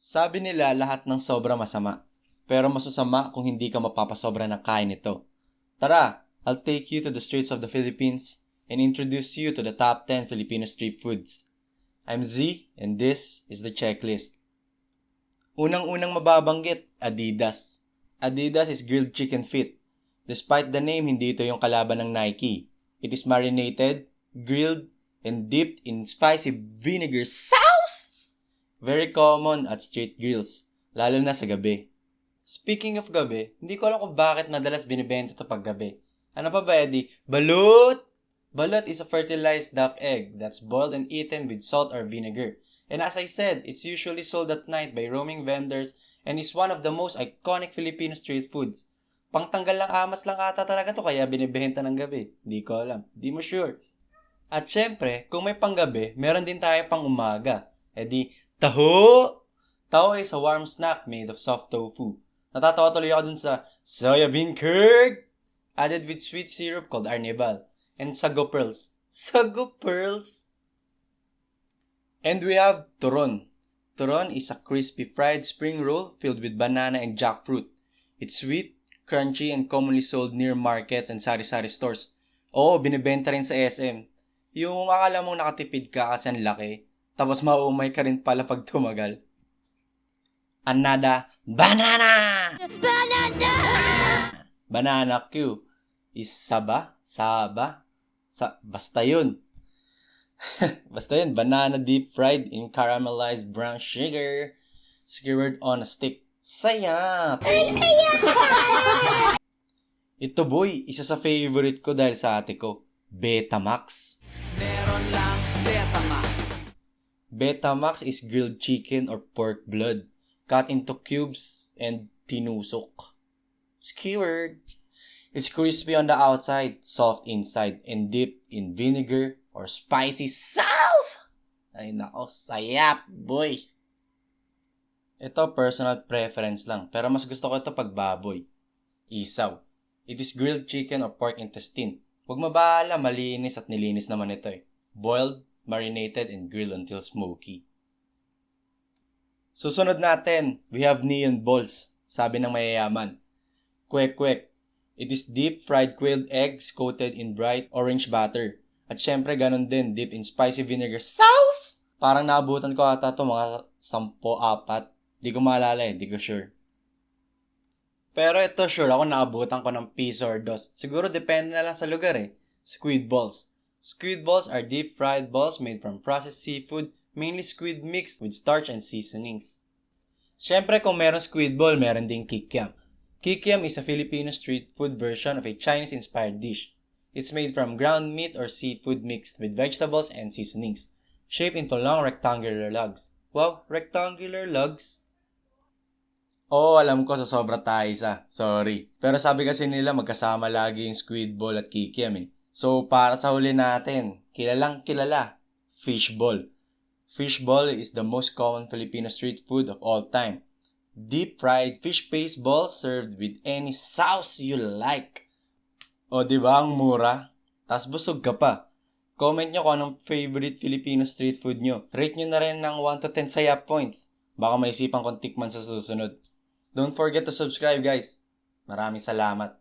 Sabi nila lahat ng sobra masama, pero mas masama kung hindi ka mapapasobra ng kain nito. Tara, I'll take you to the streets of the Philippines and introduce you to the top 10 Filipino street foods. I'm Z and this is the checklist. Unang-unang mababanggit, Adidas. Adidas is grilled chicken feet. Despite the name, hindi ito yung kalaban ng Nike. It is marinated, grilled, and dipped in spicy vinegar sauce. Very common at street grills, lalo na sa gabi. Speaking of gabi, hindi ko alam kung bakit madalas binibenta ito pag gabi. Ano pa ba, Eddie? Balut! Balut is a fertilized duck egg that's boiled and eaten with salt or vinegar. And as I said, it's usually sold at night by roaming vendors and is one of the most iconic Filipino street foods. Pangtanggal lang amas lang ata talaga to kaya binibenta ng gabi. Di ko alam. Di mo sure. At syempre, kung may panggabi, meron din tayo pang umaga. E di, taho! Taho is a warm snack made of soft tofu. Natatawa tuloy ako dun sa soya bean curd added with sweet syrup called arnibal and sago pearls. Sago pearls? And we have turon. Turon is a crispy fried spring roll filled with banana and jackfruit. It's sweet, crunchy, and commonly sold near markets and sari-sari stores. Oo, binibenta rin sa SM. Yung akala mong nakatipid ka kasi ang laki, tapos maumay ka rin pala pag tumagal. Another banana! Banana Q is saba? Basta yun. Basta yun, banana deep fried in caramelized brown sugar, skewered on a stick. Sayap! Ito boy, isa sa favorite ko dahil sa ate ko, Betamax. Meron lang Betamax. Betamax is grilled chicken or pork blood, cut into cubes and tinusok. Skewered. It's crispy on the outside, soft inside, and dipped in vinegar or spicy sauce. Ay nako, sayap, boy. Ito personal preference lang, pero mas gusto ko ito pag baboy. Isaw. It is grilled chicken or pork intestine. Huwag mabahala, malinis at nilinis naman ito eh. Boiled, marinated, and grilled until smoky. Susunod natin, we have neon balls, sabi ng mayayaman. Kwek-kwek. It is deep fried quailed eggs coated in bright orange batter. At syempre ganun din, dip in spicy vinegar sauce. Parang naabutan ko ata ito mga 10-4. Di ko maalala eh, di ko sure. Pero ito sure ako naabutan ko ng piso or dos. Siguro depende na lang sa lugar eh. Squid balls. Squid balls are deep fried balls made from processed seafood, mainly squid mixed with starch and seasonings. Syempre kung meron squid ball, meron ding kikiam. Kikiam is a Filipino street food version of a Chinese-inspired dish. It's made from ground meat or seafood mixed with vegetables and seasonings, shaped into long rectangular lugs. Wow, rectangular lugs? Oo, alam ko sa sobra tayo isa. Sorry. Pero sabi kasi nila magkasama lagi yung squid ball at kikiam eh. So, para sa huli natin, kilalang kilala, fishball. Fishball is the most common Filipino street food of all time. Deep fried fish paste balls served with any sauce you like. O diba ang mura? Tas busog ka pa. Comment nyo kung anong favorite Filipino street food nyo. Rate nyo na rin ng 1 to 10 sayap points. Baka maisipan kong tikman sa susunod. Don't forget to subscribe guys. Maraming salamat.